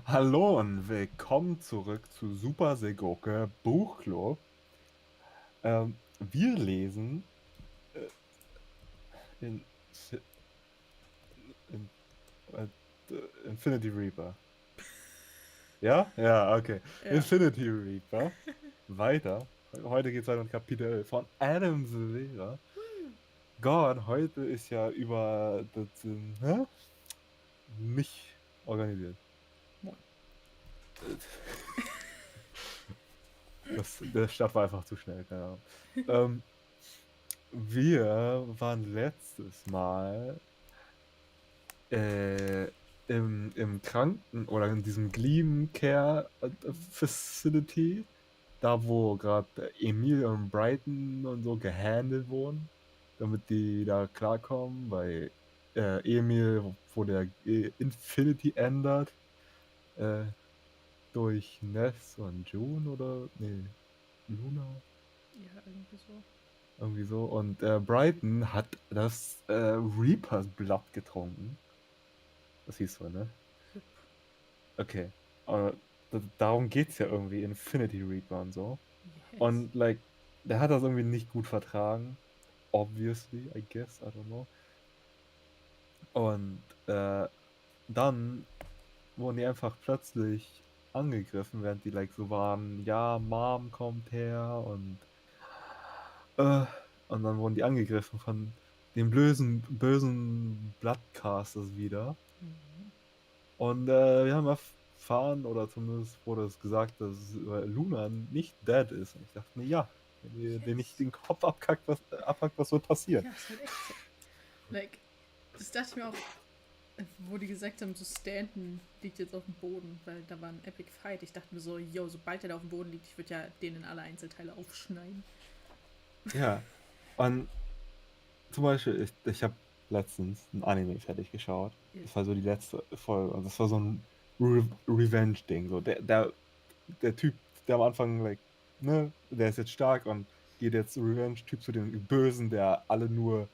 Hallo und willkommen zurück zu Super Segoke Buchclub. Wir lesen äh, in, in äh, Infinity Reaper. Ja? Ja, okay. Ja. Infinity Reaper. Weiter. Heute geht es weiter mit Kapitel 11 von Adams Lehrer. Gott, heute ist ja über das nicht organisiert. Moin. Der Start war einfach zu schnell, keine Ahnung. Ähm, wir waren letztes Mal äh, im Kranken- oder in diesem Gleam Care Facility, da wo gerade Emil und Brighton und so gehandelt wurden, damit die da klarkommen, weil Emil, wo der Infinity ändert, äh, durch Ness und June oder, nee, Luna, Ja, irgendwie so. irgendwie so. Und Brighton hat das Reapers Blood getrunken. Das hieß so, ne? Jupp. Okay. Aber darum geht's ja irgendwie, Infinity Reaper und so. Yes. Und like, der hat das irgendwie nicht gut vertragen. Obviously, I guess, I don't know. Und dann wurden die einfach plötzlich angegriffen, während die like so waren, ja, Mom kommt her äh, und dann wurden die angegriffen von den bösen Bloodcasters wieder. Mhm. Und wir haben erfahren, oder zumindest wurde es gesagt, dass Luna nicht dead ist. Und ich dachte mir, ja, wenn ihr den nicht Yes. den Kopf abhackt, was wird passieren? Ja, ist halt echt so. Like, das dachte ich mir auch, wo die gesagt haben, so Stanton liegt jetzt auf dem Boden, weil da war ein Epic Fight. Ich dachte mir so, yo, sobald er da auf dem Boden liegt, ich würde ja den in alle Einzelteile aufschneiden. Ja. Und zum Beispiel, ich habe letztens ein Anime fertig geschaut. Ja. Das war so die letzte Folge. Und das war so ein Revenge-Ding. So, der Typ, der am Anfang, like, ne, der ist jetzt stark und geht jetzt Revenge-Typ zu dem Bösen, der alle nur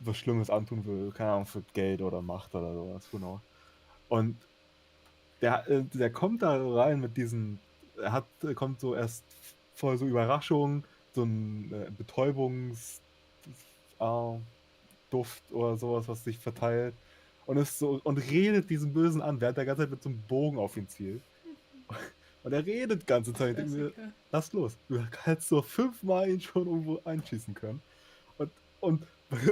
was Schlimmes antun will, keine Ahnung, für Geld oder Macht oder sowas, genau. Und der kommt da rein mit diesen, kommt so erst voll so Überraschung, so ein Betäubungsduft oder sowas, was sich verteilt. Und ist so, und redet diesen Bösen an, während der ganze Zeit mit so einem Bogen auf ihn zielt. Und er redet die ganze Zeit. Ich denke mir, Klassiker. lass los. Du hättest so 5-mal ihn schon irgendwo einschießen können. Und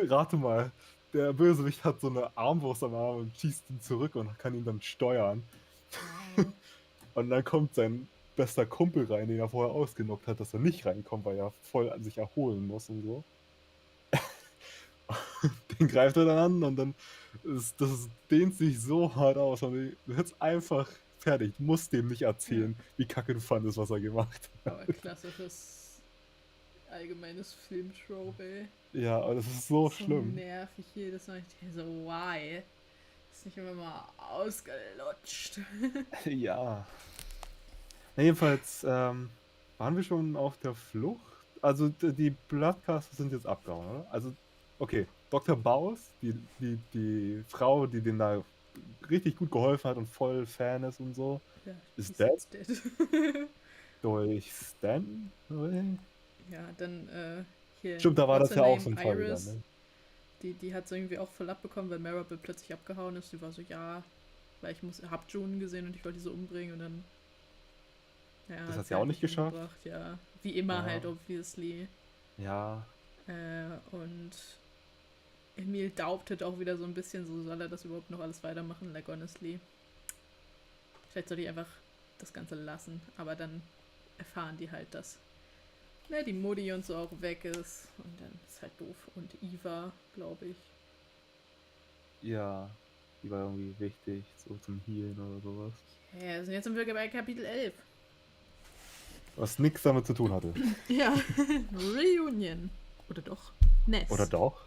rate mal, der Bösewicht hat so eine Armbrust am Arm und schießt ihn zurück und kann ihn dann steuern. Wow. Und dann kommt sein bester Kumpel rein, den er vorher ausgenockt hat, dass er nicht reinkommt, weil er voll an sich erholen muss und so. Den greift er dann an und dann das dehnt sich so hart aus. Und du hättest einfach fertig. Du musst dem nicht Ja. erzählen, wie kacke du fandest, was er gemacht hat. Aber klassisches allgemeines Filmtrope, ey. Ja, aber das ist so So schlimm. nervig jedes Mal. Ich denke so, why? Ist nicht immer mal ausgelutscht. Ja. Na, jedenfalls waren wir schon auf der Flucht. Also die Bloodcasters sind jetzt abgehauen, oder? Also, okay, Dr. Baus, die Frau, die denen da richtig gut geholfen hat und voll Fan ist und so, Ja, die ist ist dead jetzt dead. durch Stan. Ja, dann hier, Stimmt, da war what's das her ja auch name? so ein Fall dann, Iris. ne? Die hat es irgendwie auch voll abbekommen, weil Marable plötzlich abgehauen ist. Die war so, ja, weil hab June gesehen und ich wollte die so umbringen und dann, ja, Das hat hat sie sie auch halt nicht nicht geschafft. umgebracht, ja. Wie immer halt, Ja, obviously. ja, Und Emil doubtet auch wieder so ein bisschen, so soll er das überhaupt noch alles weitermachen, like honestly. Vielleicht soll ich einfach das Ganze lassen, aber dann erfahren die halt, dass ne, die Mutti und so auch weg ist. Und dann ist halt doof. Und Eva, glaube ich. ja. Die war irgendwie wichtig, so zum Healen oder sowas. Ja, und jetzt sind wir bei Kapitel 11. Was nichts damit zu tun hatte. Ja, Reunion. Oder doch? Oder Ness. doch?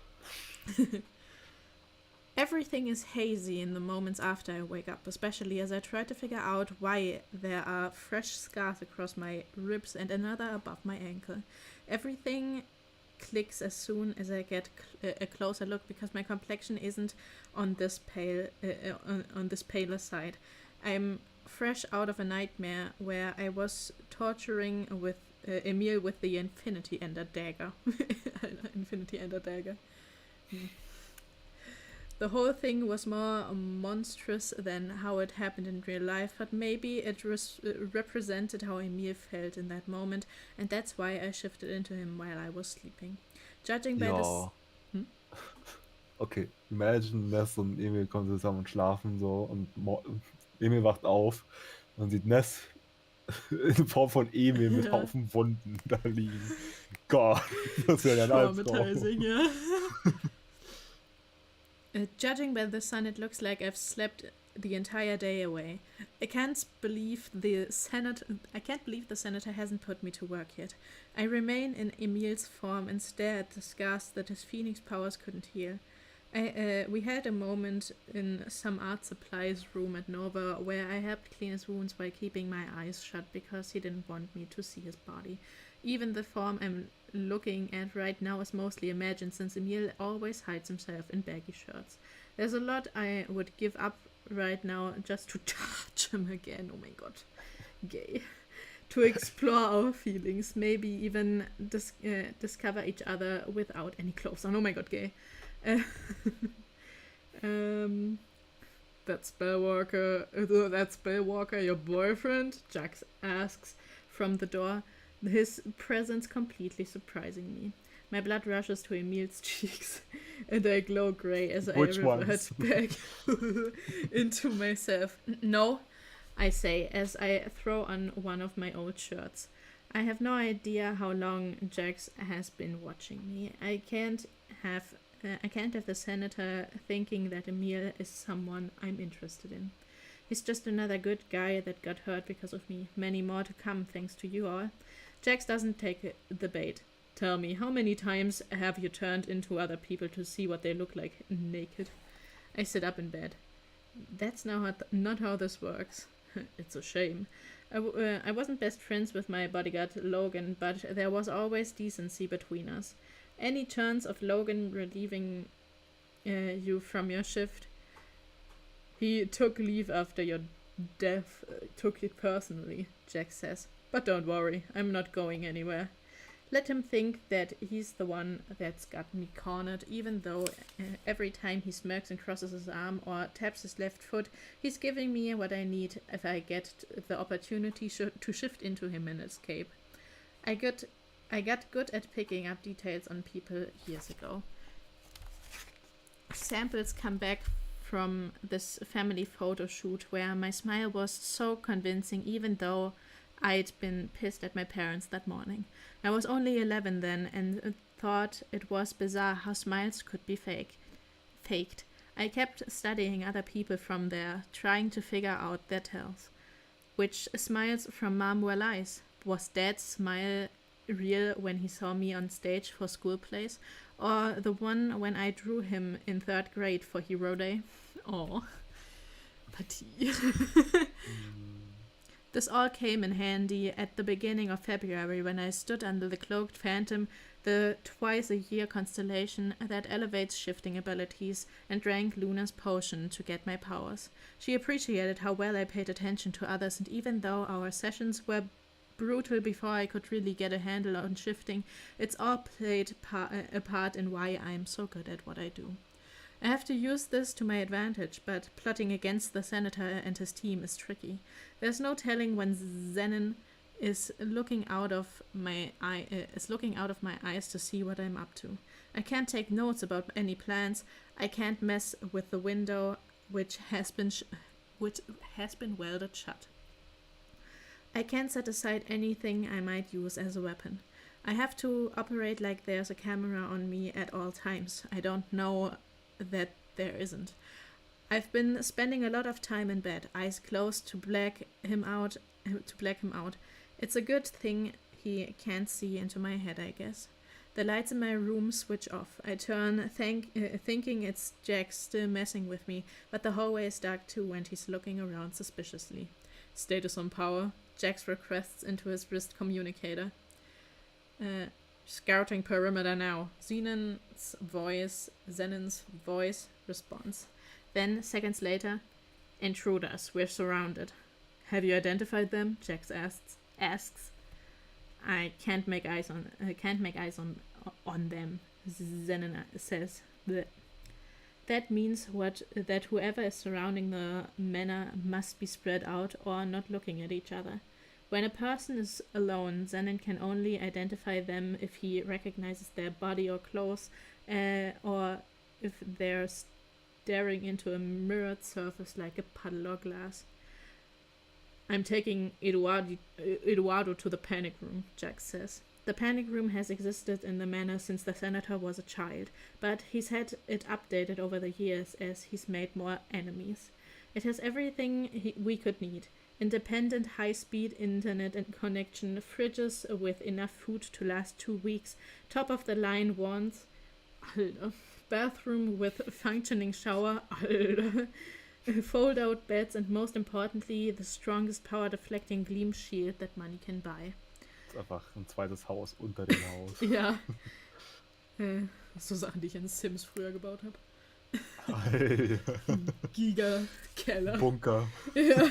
Everything is hazy in the moments after I wake up, especially as I try to figure out why there are fresh scars across my ribs and another above my ankle. Everything clicks as soon as I get a closer look because my complexion isn't on this pale on this paler side. I'm fresh out of a nightmare where I was torturing with Emil with the Infinity Ender dagger. Infinity Ender dagger. The whole thing was more monstrous than how it happened in real life, but maybe it represented how Emil felt in that moment, and that's why I shifted into him while I was sleeping. Judging by this... Ja. Hm? Okay, imagine, Ness und Emil kommen zusammen und schlafen so und Emil wacht auf und sieht Ness in Form von Emil mit Ja. Haufen Wunden da liegen. Gott, das wäre ja ein Albtraum. Traumatizing, yeah. Judging by the sun, it looks like I've slept the entire day away. I can't believe the senator hasn't put me to work yet. I remain in Emil's form and stare at the scars that his phoenix powers couldn't heal. We had a moment in some art supplies room at Nova where I helped clean his wounds while keeping my eyes shut because he didn't want me to see his body. Even the form I'm looking at right now is mostly imagined, since Emil always hides himself in baggy shirts. There's a lot I would give up right now just to touch him again. Oh my god. Gay. To explore our feelings, maybe even discover each other without any clothes on. Oh my god, gay. That Spellwalker, your boyfriend? Jax asks from the door, his presence completely surprising me. My blood rushes to Emil's cheeks, and I glow grey as I revert back into myself. No, I say, as I throw on one of my old shirts. I have no idea how long Jax has been watching me. I can't have the senator thinking that Emil is someone I'm interested in. He's just another good guy that got hurt because of me. Many more to come, thanks to you all. Jax doesn't take the bait. Tell me, how many times have you turned into other people to see what they look like naked? I sit up in bed. That's not how this works. It's a shame. I wasn't best friends with my bodyguard Logan, but there was always decency between us. Any chance of Logan relieving you from your shift? He took leave after your death, took it personally, Jack says. But don't worry, I'm not going anywhere. Let him think that he's the one that's got me cornered, even though every time he smirks and crosses his arm or taps his left foot, he's giving me what I need if I get the opportunity to shift into him and escape. I got good at picking up details on people years ago. Samples come back from this family photo shoot where my smile was so convincing, even though I'd been pissed at my parents that morning. I was only 11 then and thought it was bizarre how smiles could be faked. I kept studying other people from there, trying to figure out their tells. Which smiles from Mom were lies? Was Dad's smile real when he saw me on stage for school plays? Or the one when I drew him in 3rd grade for Hero Day? Oh, Patty. This all came in handy at the beginning of February when I stood under the Cloaked Phantom, the twice-a-year constellation that elevates shifting abilities, and drank Luna's potion to get my powers. She appreciated how well I paid attention to others, and even though our sessions were brutal before I could really get a handle on shifting, it's all played a part in why I'm so good at what I do. I have to use this to my advantage, but plotting against the senator and his team is tricky. There's no telling when Zenon is looking out of my eyes to see what I'm up to. I can't take notes about any plans. I can't mess with the window which has been welded shut. I can't set aside anything I might use as a weapon. I have to operate like there's a camera on me at all times. I don't know that there isn't. I've been spending a lot of time in bed, eyes closed to black him out. It's a good thing he can't see into my head, I guess. The lights in my room switch off. I turn, thinking it's Jack still messing with me, but the hallway is dark too and he's looking around suspiciously. Status on power. Jax requests into his wrist communicator. Scouting perimeter now. Zenon's voice responds. Then, seconds later, Intruders, we're surrounded. Have you identified them? Jax asks. I can't make eyes on them, Zenon says. That means that whoever is surrounding the manor must be spread out or not looking at each other. When a person is alone, Zenon can only identify them if he recognizes their body or clothes, or if they're staring into a mirrored surface like a puddle or glass. I'm taking Eduardo to the panic room, Jax says. The panic room has existed in the manor since the senator was a child, but he's had it updated over the years as he's made more enemies. It has everything we could need. Independent high-speed internet and connection, fridges with enough food to last 2 weeks, top-of-the-line wands, bathroom with functioning shower, fold-out beds, and most importantly, the strongest power-deflecting Gleam Shield that money can buy. Das ist einfach ein zweites Haus unter dem Haus. Ja. So Sachen, die ich in Sims früher gebaut habe. Giga-Keller. Bunker. Ja.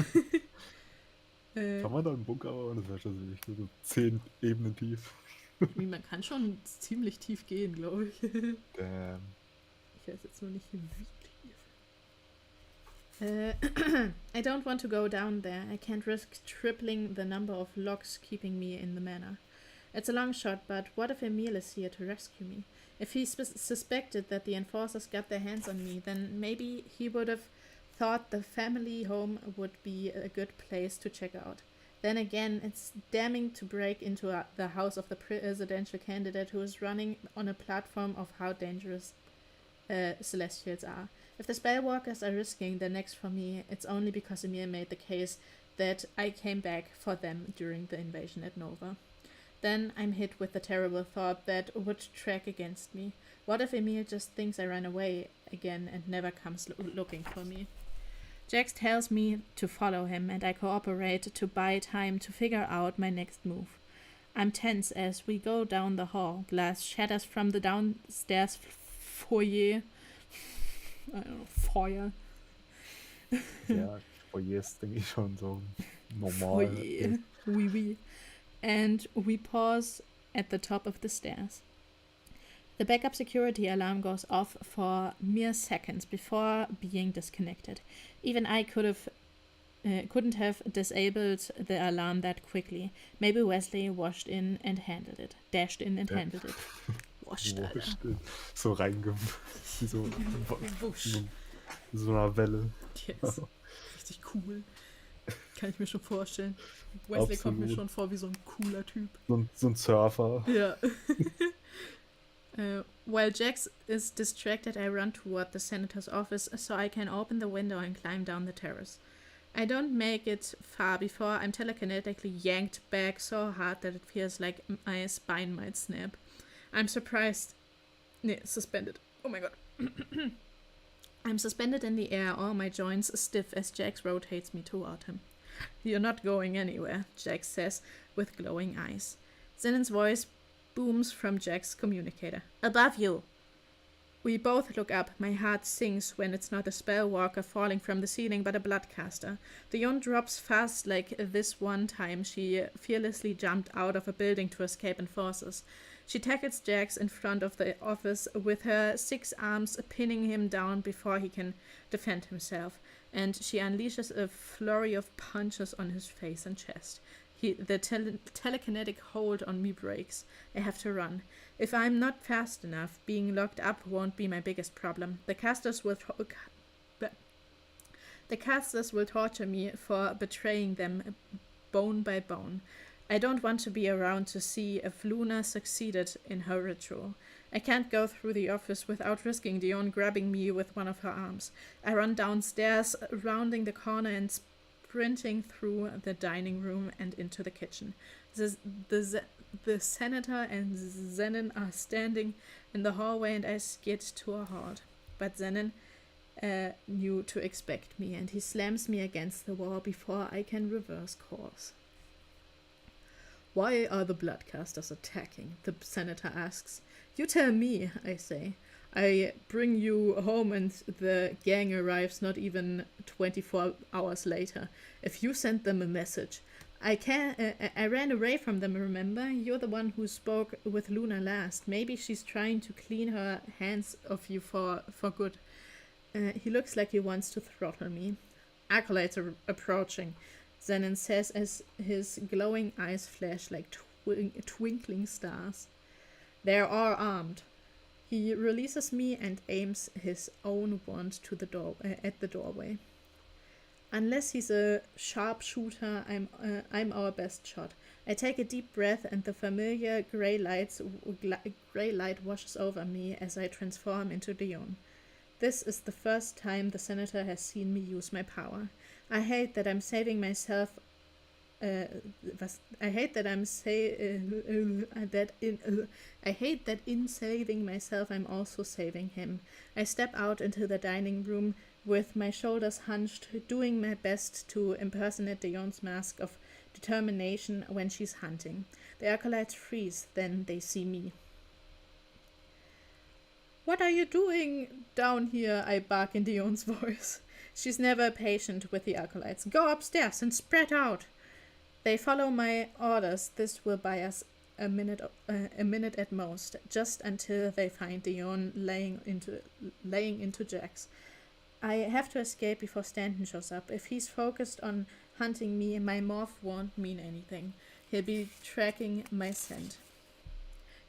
Kann man da einen Bunker bauen? Das wäre schon so 10 Ebenen tief. Man kann schon ziemlich tief gehen, glaube ich. Damn. Ich weiß jetzt nur nicht, wie tief. I don't want to go down there. I can't risk tripling the number of logs keeping me in the manor. It's a long shot, but what if Emil is here to rescue me? If he suspected that the enforcers got their hands on me, then maybe he would have thought the family home would be a good place to check out. Then again, it's damning to break into the house of the presidential candidate who is running on a platform of how dangerous Celestials are. If the Spellwalkers are risking their necks for me, it's only because Emil made the case that I came back for them during the invasion at Nova. Then I'm hit with the terrible thought that would track against me. What if Emil just thinks I ran away again and never comes looking for me? Jax tells me to follow him, and I cooperate to buy time to figure out my next move. I'm tense as we go down the hall. Glass shatters from the downstairs foyer. I don't know, Feuer. Ja, Foyer ist, denke ich, schon so normal. Foyer. Oui, oui. And we pause at the top of the stairs. The backup security alarm goes off for mere seconds before being disconnected. Even I couldn't have disabled the alarm that quickly. Maybe Wesley dashed in and handled it. Washed, Alter. So so einer Welle. Yes. Richtig cool. Kann ich mir schon vorstellen. Wesley Absolut. kommt mir schon vor wie so ein cooler Typ. So ein Surfer. Ja. While Jax is distracted, I run toward the senator's office so I can open the window and climb down the terrace. I don't make it far before I'm telekinetically yanked back so hard that it feels like my spine might snap. I'm suspended. Oh my god. I'm suspended in the air, all my joints stiff as Jax rotates me toward him. You're not going anywhere, Jax says with glowing eyes. Zenon's voice booms from Jack's communicator. Above you! We both look up. My heart sinks when it's not a spellwalker falling from the ceiling, but a bloodcaster. The yawn drops fast like this one time she fearlessly jumped out of a building to escape enforcers. She tackles Jax in front of the office with her 6 arms, pinning him down before he can defend himself, and she unleashes a flurry of punches on his face and chest. The telekinetic hold on me breaks. I have to run. If I'm not fast enough, being locked up won't be my biggest problem. The casters will torture me for betraying them bone by bone. I don't want to be around to see if Luna succeeded in her ritual. I can't go through the office without risking Dion grabbing me with one of her arms. I run downstairs, rounding the corner and sprinting through the dining room and into the kitchen. The senator and Zenon are standing in the hallway and I skid to a halt. But Zenon knew to expect me, and he slams me against the wall before I can reverse course. Why are the bloodcasters attacking? The senator asks. You tell me, I say. I bring you home and the gang arrives not even 24 hours later. If you send them a message, I ran away from them, remember? You're the one who spoke with Luna last. Maybe she's trying to clean her hands of you for good. He looks like he wants to throttle me. Acolytes are approaching, Zenon says as his glowing eyes flash like twinkling stars. They are armed. He releases me and aims his own wand to the at the doorway. Unless he's a sharpshooter, I'm our best shot. I take a deep breath and the familiar grey light washes over me as I transform into Dion. This is the first time the senator has seen me use my power. I hate that I'm saving myself. I hate that in saving myself I'm also saving him. I step out into the dining room with my shoulders hunched, doing my best to impersonate Dion's mask of determination when she's hunting. The acolytes freeze, then they see me. What are you doing down here? I bark in Dion's voice. She's never patient with the acolytes. Go upstairs and spread out. They follow my orders. This will buy us a minute at most, just until they find Dion laying into Jax. I have to escape before Stanton shows up. If he's focused on hunting me, my morph won't mean anything. He'll be tracking my scent.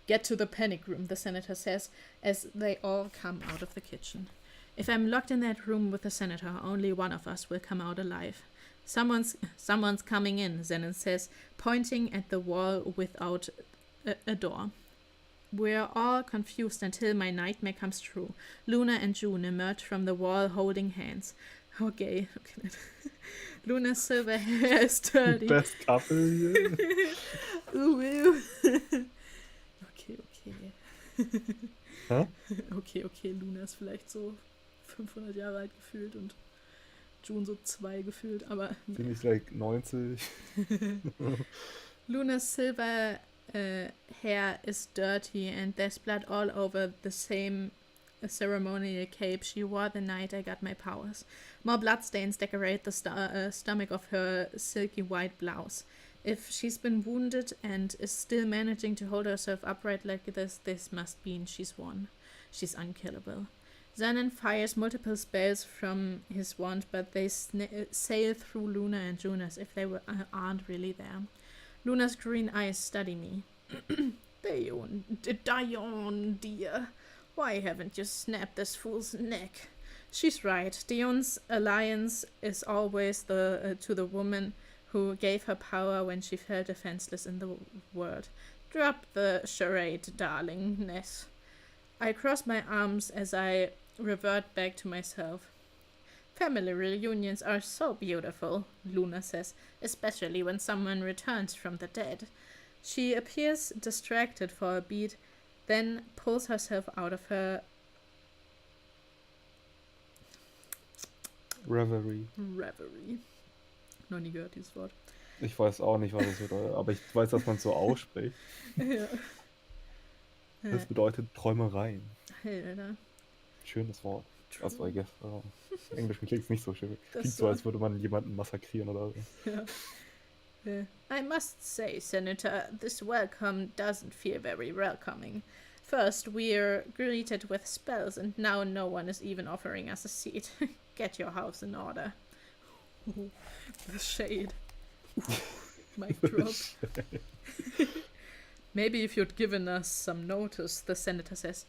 Get to the panic room, the senator says, as they all come out of the kitchen. If I'm locked in that room with the senator, only one of us will come out alive. Someone's coming in, Zenon says, pointing at the wall without a door. We're all confused until my nightmare comes true. Luna and June emerge from the wall holding hands. Okay, look at it. Luna's silver hair is dirty. Best couple hier. Ooh. Okay. Hä? Okay, Luna ist vielleicht so 500 Jahre alt gefühlt und June so 2 gefühlt, aber... Bin ich like 90? Luna's silver hair is dirty and there's blood all over the same ceremonial cape she wore the night I got my powers. More bloodstains decorate the stomach of her silky white blouse. If she's been wounded and is still managing to hold herself upright like this must mean she's won. She's unkillable. Zenon fires multiple spells from his wand, but they sail through Luna and June as if they aren't really there. Luna's green eyes study me. Dion, dear. Why haven't you snapped this fool's neck? She's right. Dion's alliance is always to the woman who gave her power when she felt defenseless in the world. Drop the charade, darling Ness. I cross my arms as I revert back to myself. Family reunions are so beautiful, Luna says, especially when someone returns from the dead. She appears distracted for a beat, then pulls herself out of her Reverie. Noch nie gehört dieses Wort. Ich weiß auch nicht, was das bedeutet, aber ich weiß, dass man es so ausspricht. Ja. Das bedeutet Träumereien. Alter. Schönes Wort. True. Also, I guess, Englisch klingt es nicht so schön. Das Klingt so, als würde man jemanden massakrieren oder so. Ja. I must say, Senator, this welcome doesn't feel very welcoming. First, we're greeted with spells, and now no one is even offering us a seat. Get your house in order. The shade. Mic drop. Maybe if you'd given us some notice, the senator says.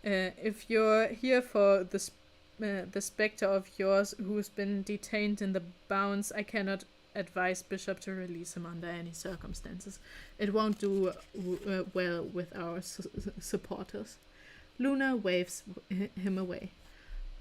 If you're here for the spectre of yours who's been detained in the bounds, I cannot advise Bishop to release him under any circumstances. It won't do well with our supporters. Luna waves him away.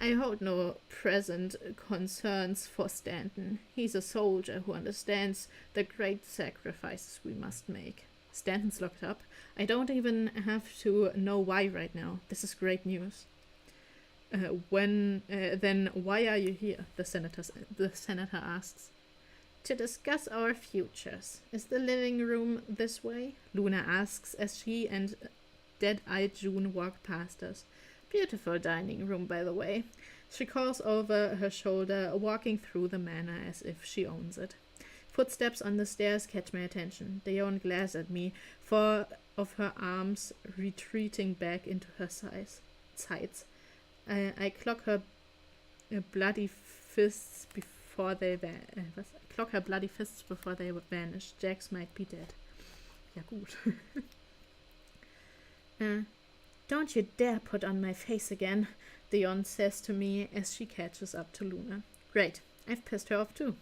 I hold no present concerns for Stanton. He's a soldier who understands the great sacrifices we must make. Stanton's locked up. I don't even have to know why right now. This is great news. Then why are you here? The senator asks. To discuss our futures. Is the living room this way? Luna asks as she and dead-eyed June walk past us. Beautiful dining room, by the way. She calls over her shoulder, walking through the manor as if she owns it. Footsteps on the stairs catch my attention. Dayon glares at me, four of her arms retreating back into her sides. I clock her bloody fists before they clock her bloody fists before they vanish. Jax might be dead. Ja gut. Don't you dare put on my face again, Dayon says to me as she catches up to Luna. Great, I've pissed her off too.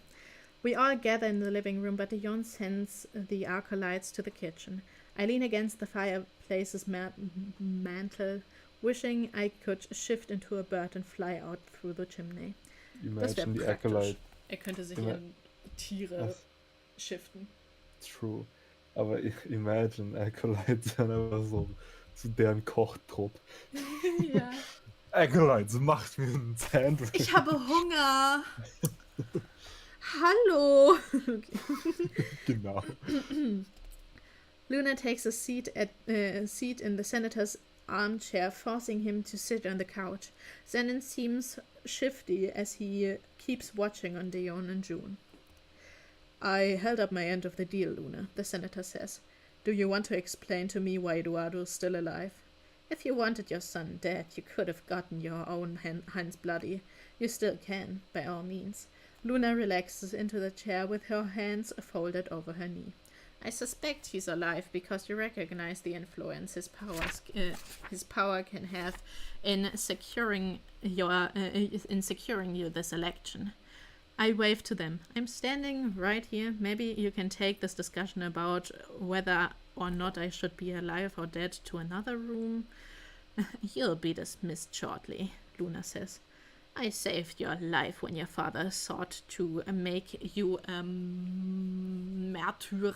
We all gather in the living room, but Dayon sends the acolytes to the kitchen. I lean against the fireplace's mantle, wishing I could shift into a bird and fly out through the chimney. Imagine die Acolyte. Er könnte sich in Tiere shiften. True. Aber imagine Acolytes sind einfach so zu deren Kochtrupp. Ja. Acolytes, macht mir ein Sandwich. Ich habe Hunger. Hallo. Okay. Genau. Luna takes a seat in the senator's armchair, forcing him to sit on the couch. Zenon seems shifty as he keeps watching on Dayon and June. I held up my end of the deal, Luna, the senator says. Do you want to explain to me why Eduardo's still alive? If you wanted your son dead, you could have gotten your own hands bloody. You still can, by all means. Luna relaxes into the chair with her hands folded over her knee. I suspect he's alive because you recognize the influence his power can have in securing you this election. I wave to them. I'm standing right here. Maybe you can take this discussion about whether or not I should be alive or dead to another room. You'll be dismissed shortly, Luna says. I saved your life when your father sought to make you a martyr.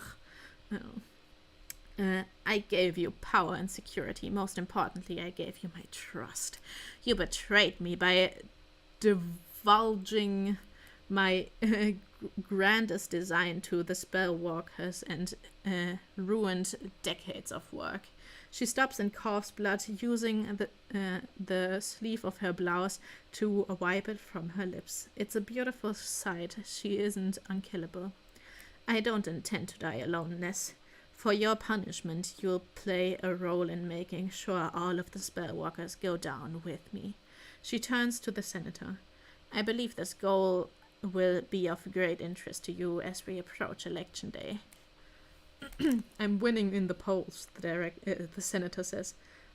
I gave you power and security. Most importantly, I gave you my trust. You betrayed me by divulging my grandest design to the spellwalkers and ruined decades of work. She stops and coughs blood, using the sleeve of her blouse to wipe it from her lips. It's a beautiful sight. She isn't unkillable. I don't intend to die alone, Ness. For your punishment, you'll play a role in making sure all of the spellwalkers go down with me. She turns to the senator. I believe this goal will be of great interest to you as we approach election day. I'm winning in the polls, the senator says.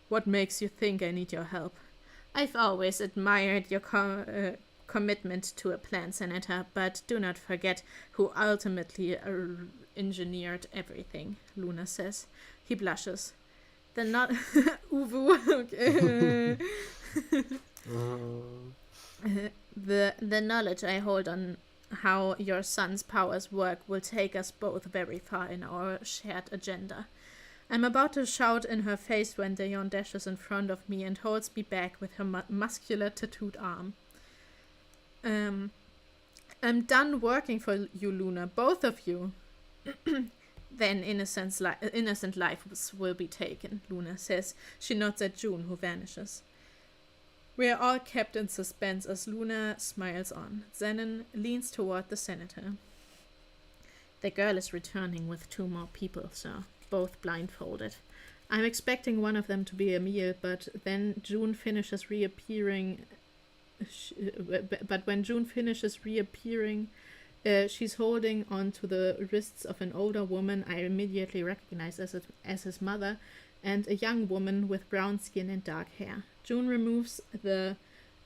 What makes you think I need your help? I've always admired your commitment to a plan, Senator, but do not forget who ultimately engineered everything, Luna says. He blushes. The The knowledge I hold on how your son's powers work will take us both very far in our shared agenda. I'm about to shout in her face when Dayon dashes in front of me and holds me back with her muscular tattooed arm. I'm done working for you, Luna, both of you. Then innocent lives will be taken, Luna says. She nods at June, who vanishes. We are all kept in suspense as Luna smiles on. Zenon leans toward the senator. The girl is returning with 2 more people, sir, both blindfolded. I'm expecting one of them to be Emil, but then June finishes reappearing. When June finishes reappearing, she's holding on to the wrists of an older woman I immediately recognize as his mother, and a young woman with brown skin and dark hair. June removes the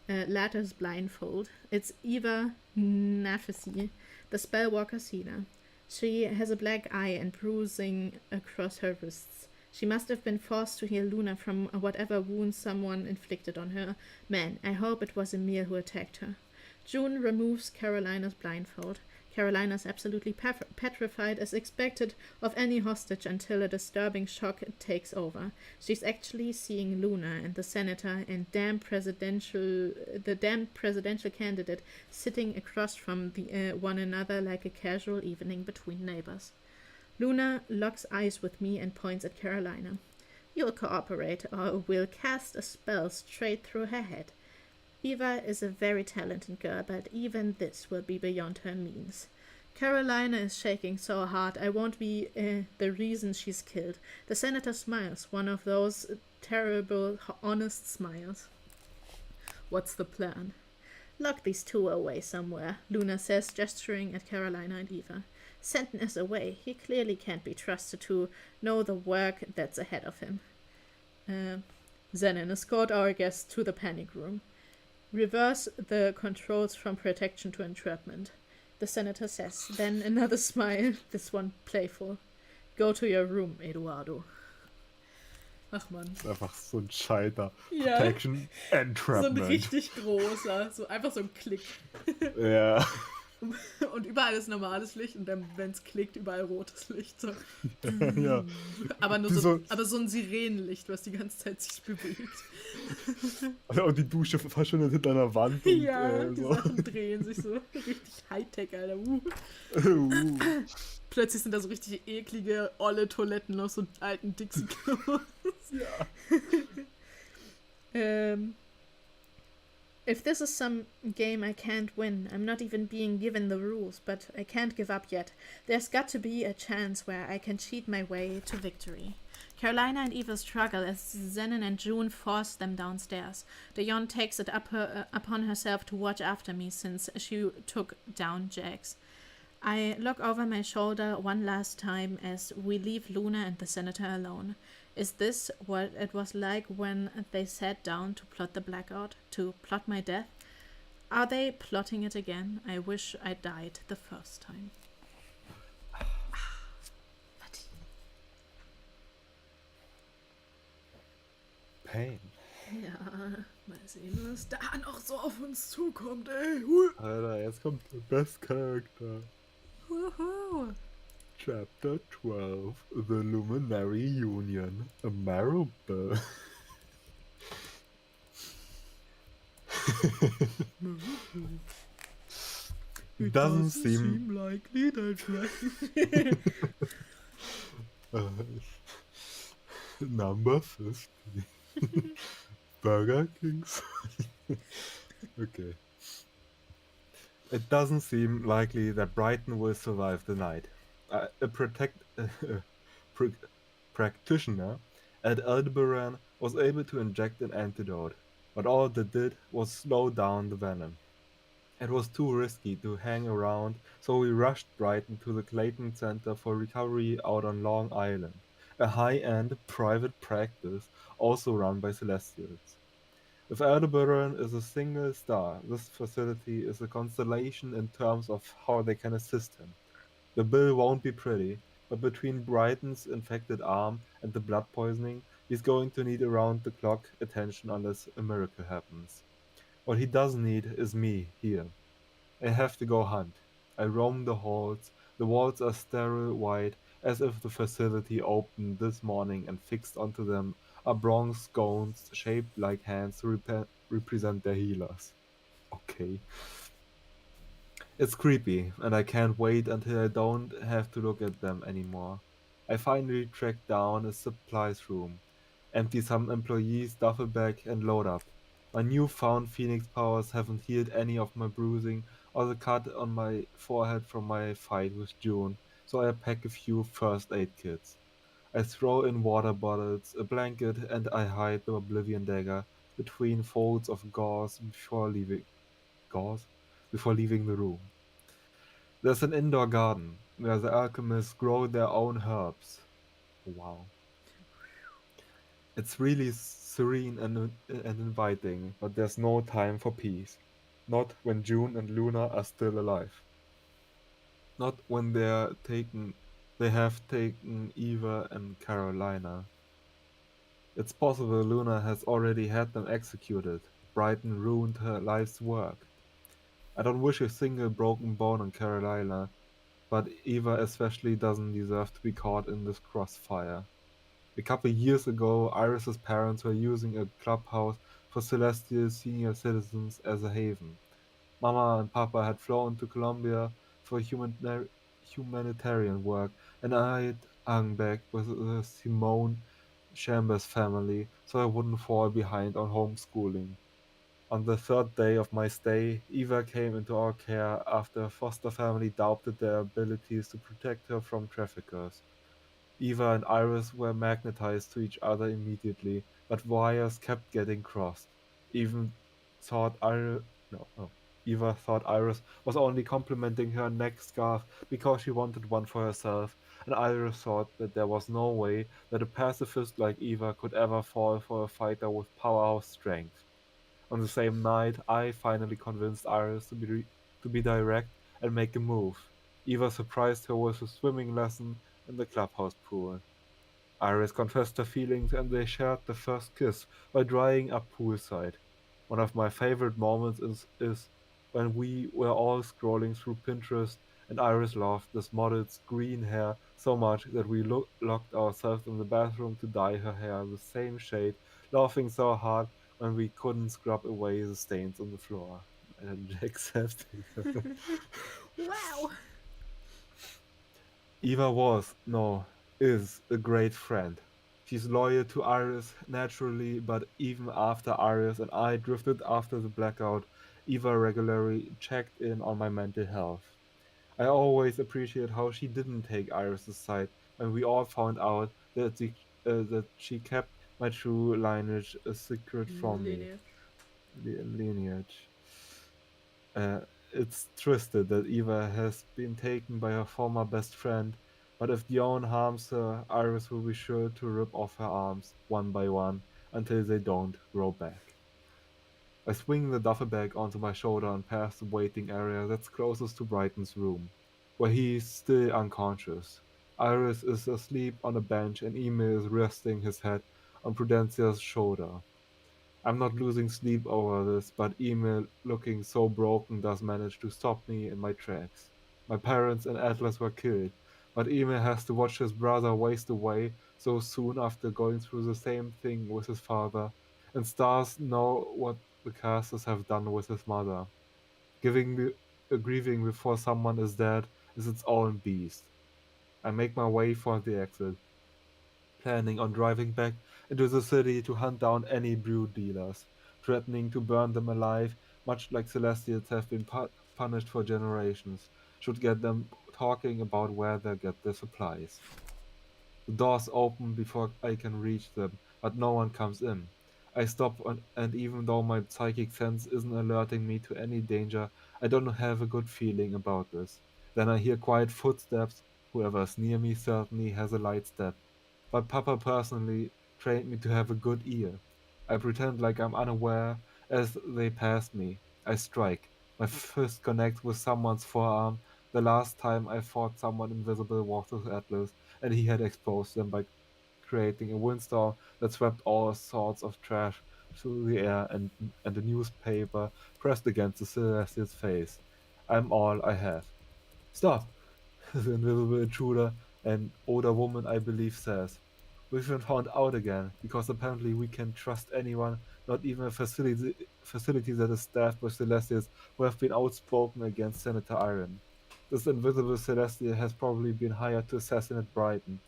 latter's blindfold. It's Eva Nafisi, the spellwalker's healer. She has a black eye and bruising across her wrists. She must have been forced to heal Luna from whatever wounds someone inflicted on her. Man, I hope it was Emil who attacked her. June removes Carolina's blindfold. Carolina's absolutely petrified, as expected, of any hostage until a disturbing shock takes over. She's actually seeing Luna and the senator and the damn presidential candidate sitting across from one another like a casual evening between neighbors. Luna locks eyes with me and points at Carolina. You'll cooperate, or we'll cast a spell straight through her head. Eva is a very talented girl, but even this will be beyond her means. Carolina is shaking so hard I won't be the reason she's killed. The senator smiles, one of those terrible, honest smiles. What's the plan? Lock these two away somewhere, Luna says, gesturing at Carolina and Eva. Senton is away. He clearly can't be trusted to know the work that's ahead of him. Zenon, escort our guests to the panic room. Reverse the controls from protection to entrapment, the senator says. Then another smile, this one playful. Go to your room, Eduardo. Ach man. Das ist einfach so ein Scheiter. Ja. Protection, Entrapment. So ein richtig großer, so einfach so ein Klick. Ja. Und überall ist normales Licht und dann, wenn es klickt, überall rotes Licht. So. Ja. Aber nur so ein Sirenenlicht, was die ganze Zeit sich bewegt. Und die Dusche verschwindet hinter einer Wand. Und, ja, die so. Sachen drehen sich so. Richtig Hightech, Alter. Plötzlich sind da so richtig eklige, olle Toiletten aus so alten Dixie-Klos. Ja. If this is some game I can't win, I'm not even being given the rules, but I can't give up yet. There's got to be a chance where I can cheat my way to victory. Carolina and Eva struggle as Zenon and June force them downstairs. Dayon takes it upon herself to watch after me since she took down Jax. I look over my shoulder one last time as we leave Luna and the senator alone. Is this what it was like when they sat down to plot the blackout, to plot my death? Are they plotting it again? I wish I died the first time. Pain. Ja, mal sehen, was da noch so auf uns zukommt, ey. Alter, jetzt kommt der Best Character. Wuhu. Chapter 12, The Luminary Union, a Marble. It doesn't seem likely that Number 50. Burger Kings. Okay. It doesn't seem likely that Brighton will survive the night. A practitioner at Aldebaran was able to inject an antidote, but all that did was slow down the venom. It was too risky to hang around, so we rushed Brighton to the Clayton Center for Recovery out on Long Island, a high-end private practice also run by Celestials. If Aldebaran is a single star, this facility is a constellation in terms of how they can assist him. The bill won't be pretty, but between Brighton's infected arm and the blood poisoning, he's going to need around-the-clock attention unless a miracle happens. What he does need is me, here. I have to go hunt. I roam the halls. The walls are sterile white, as if the facility opened this morning and fixed onto them are bronze scones shaped like hands to represent their healers. Okay. It's creepy, and I can't wait until I don't have to look at them anymore. I finally track down a supplies room, empty some employees' duffel bag and load up. My newfound phoenix powers haven't healed any of my bruising or the cut on my forehead from my fight with June, so I pack a few first aid kits. I throw in water bottles, a blanket, and I hide the Oblivion dagger between folds of gauze before leaving the room. There's an indoor garden where the alchemists grow their own herbs. Wow. It's really serene and inviting, but there's no time for peace. Not when June and Luna are still alive. Not when they have taken Eva and Carolina. It's possible Luna has already had them executed. Brighton ruined her life's work. I don't wish a single broken bone on Carolina, but Eva especially doesn't deserve to be caught in this crossfire. A couple years ago, Iris's parents were using a clubhouse for Celestial senior citizens as a haven. Mama and Papa had flown to Colombia for humanitarian work, and I had hung back with Simone Chambers family so I wouldn't fall behind on homeschooling. On the third day of my stay, Eva came into our care after a foster family doubted their abilities to protect her from traffickers. Eva and Iris were magnetized to each other immediately, but wires kept getting crossed. Even thought Iris, no, no. Eva thought Iris was only complimenting her neck scarf because she wanted one for herself, and Iris thought that there was no way that a pacifist like Eva could ever fall for a fighter with powerhouse strength. On the same night, I finally convinced Iris to be direct and make a move. Eva surprised her with a swimming lesson in the clubhouse pool. Iris confessed her feelings and they shared the first kiss while drying up poolside. One of my favorite moments is when we were all scrolling through Pinterest and Iris loved this model's green hair so much that we locked ourselves in the bathroom to dye her hair the same shade, laughing so hard when we couldn't scrub away the stains on the floor. And accepting her. Wow! Eva was, no, is a great friend. She's loyal to Iris naturally, but even after Iris and I drifted after the blackout, Eva regularly checked in on my mental health. I always appreciate how she didn't take Iris's side when we all found out that she kept my true lineage a secret from me. Lineage. Lineage. Uh, it's twisted that Eva has been taken by her former best friend, but if Dion harms her, Iris will be sure to rip off her arms, one by one, until they don't grow back. I swing the duffel bag onto my shoulder and pass the waiting area that's closest to Brighton's room, where he is still unconscious. Iris is asleep on a bench and Emil is resting his head on Prudencia's shoulder. I'm not losing sleep over this, but Emil, looking so broken, does manage to stop me in my tracks. My parents and Atlas were killed, but Emil has to watch his brother waste away so soon after going through the same thing with his father, and stars know what the casters have done with his mother. Grieving before someone is dead is its own beast. I make my way for the exit, planning on driving back into the city to hunt down any brew dealers, threatening to burn them alive, much like Celestials have been punished for generations, should get them talking about where they get their supplies. The doors open before I can reach them, but no one comes in. I stop, and even though my psychic sense isn't alerting me to any danger, I don't have a good feeling about this. Then I hear quiet footsteps. Whoever's near me certainly has a light step, but Papa personally trained me to have a good ear. I pretend like I'm unaware as they pass me. I strike. My fist connects with someone's forearm. The last time I fought someone invisible was with Atlas, and he had exposed them by creating a windstorm that swept all sorts of trash through the air and a newspaper pressed against the Celestial's face. I'm all I have. Stop! The invisible intruder, an older woman I believe says. We've been found out again, because apparently we can trust anyone, not even a facility that is staffed by Celestials who have been outspoken against Senator Iron. This invisible Celestial has probably been hired to assassinate Brighton.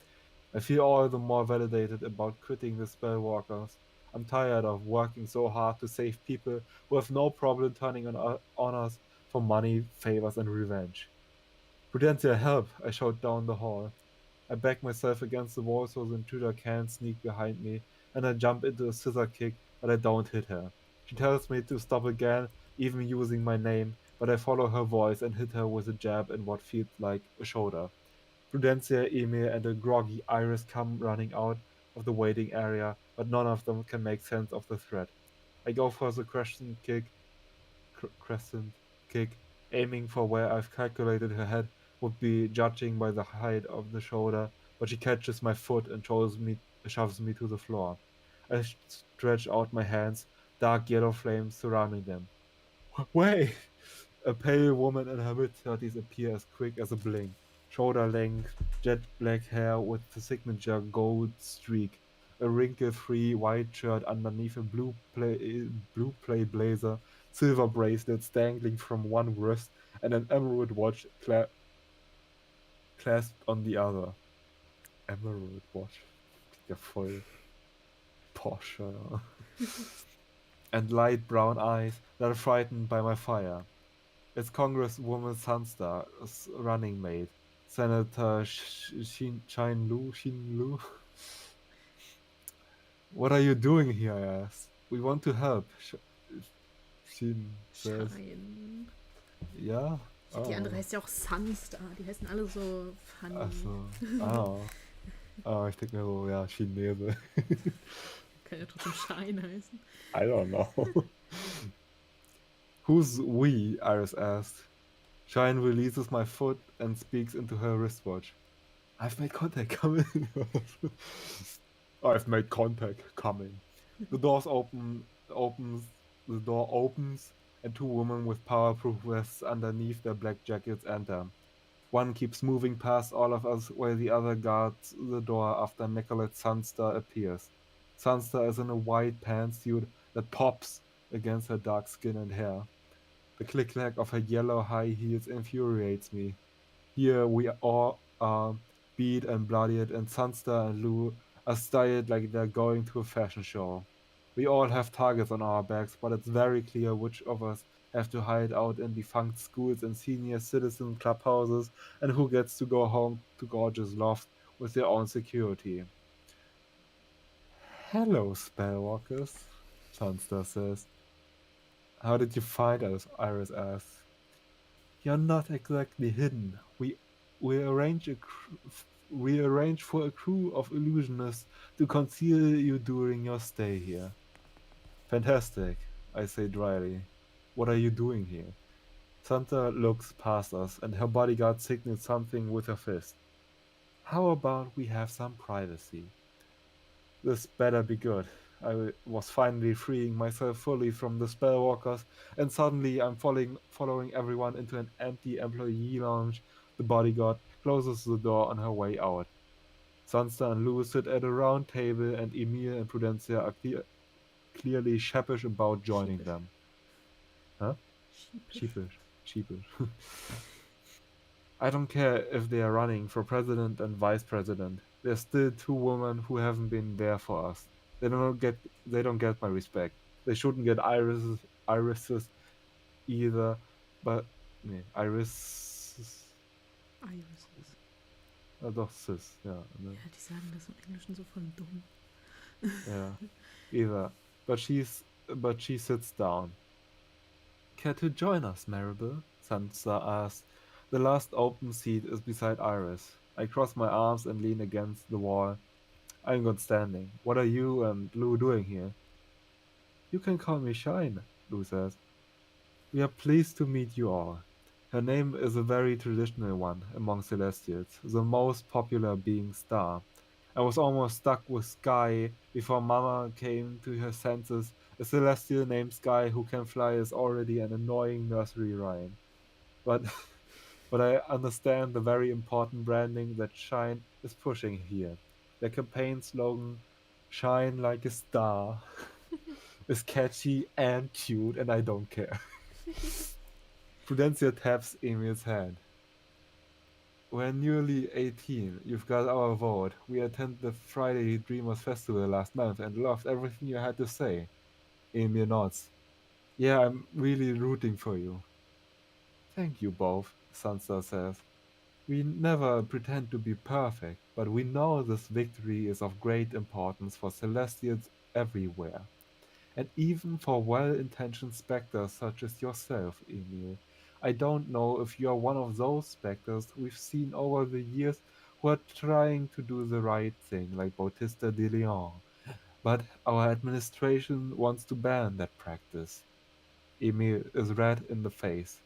I feel all the more validated about quitting the Spellwalkers. I'm tired of working so hard to save people who have no problem turning on us for money, favors, and revenge. Prudentia, help! I shout down the hall. I back myself against the wall so the intruder can't sneak behind me, and I jump into a scissor kick, but I don't hit her. She tells me to stop again, even using my name, but I follow her voice and hit her with a jab in what feels like a shoulder. Prudencia, Emil, and a groggy Iris come running out of the waiting area, but none of them can make sense of the threat. I go for the crescent kick, aiming for where I've calculated her head would be, judging by the height of the shoulder, but she catches my foot and shoves me to the floor. I stretch out my hands, dark yellow flames surrounding them. Wait! A pale woman in her mid-30s appears as quick as a blink, shoulder-length, jet black hair with the signature gold streak, a wrinkle-free white shirt underneath a blue play blazer, silver bracelets dangling from one wrist, and an emerald watch clasped on the other. Emerald watch. Ja, voll. posh, and light brown eyes that are frightened by my fire. It's Congresswoman Sunstar's running mate, Senator Shin Lu. What are you doing here? I asked. We want to help. Shin says, Schein. ja. Ja, die andere heißt ja auch Sunstar. Die heißen alle so funny. Achso. Ich denke mir so, ja, Chinese. Kann ja trotzdem Schein heißen. I don't know. Who's we? Iris asked. Shine releases my foot and speaks into her wristwatch. I've made contact, come in. I've made contact, come in. The door opens, and two women with powerproof vests underneath their black jackets enter. One keeps moving past all of us while the other guards the door after Nicolette Sunstar appears. Sunstar is in a white pantsuit that pops against her dark skin and hair. The click-clack of her yellow high heels infuriates me. Here we all are beat and bloodied, and Sunstar and Lou are styled like they're going to a fashion show. We all have targets on our backs, but it's very clear which of us have to hide out in defunct schools and senior citizen clubhouses, and who gets to go home to gorgeous lofts with their own security. Hello, spellwalkers, Sunstar says. How did you find us? Iris asks. You're not exactly hidden. We arrange for a crew of illusionists to conceal you during your stay here. Fantastic, I say dryly. What are you doing here? Santa looks past us, and her bodyguard signals something with her fist. How about we have some privacy? This better be good. I was finally freeing myself fully from the spellwalkers, and suddenly I'm following everyone into an empty employee lounge. The bodyguard closes the door on her way out. Sansa and Lou sit at a round table, and Emil and Prudencia are clearly sheepish about joining them. Huh? Sheepish. I don't care if they are running for president and vice president. There's still two women who haven't been there for us. They don't get my respect. They shouldn't get irises either. But irises. Doch, sis, ja. Ne? Ja, die sagen das im Englischen so voll dumm. Yeah, either. But she sits down. Care to join us, Maribel? Sansa asks. The last open seat is beside Iris. I cross my arms and lean against the wall. I'm good standing. What are you and Lou doing here? You can call me Shine, Lou says. We are pleased to meet you all. Her name is a very traditional one among Celestials, the most popular being Star. I was almost stuck with Sky before Mama came to her senses. A Celestial named Sky who can fly is already an annoying nursery rhyme. But I understand the very important branding that Shine is pushing here. Their campaign slogan, Shine Like a Star, is catchy and cute, and I don't care. Prudencia taps Emil's hand. We're nearly 18. You've got our vote. We attended the Friday Dreamers Festival last month and loved everything you had to say. Emil nods. Yeah, I'm really rooting for you. Thank you both, Sansa says. We never pretend to be perfect, but we know this victory is of great importance for Celestials everywhere. And even for well-intentioned specters such as yourself, Emil. I don't know if you're one of those specters we've seen over the years who are trying to do the right thing, like Bautista de Leon. But our administration wants to ban that practice. Emil is red in the face.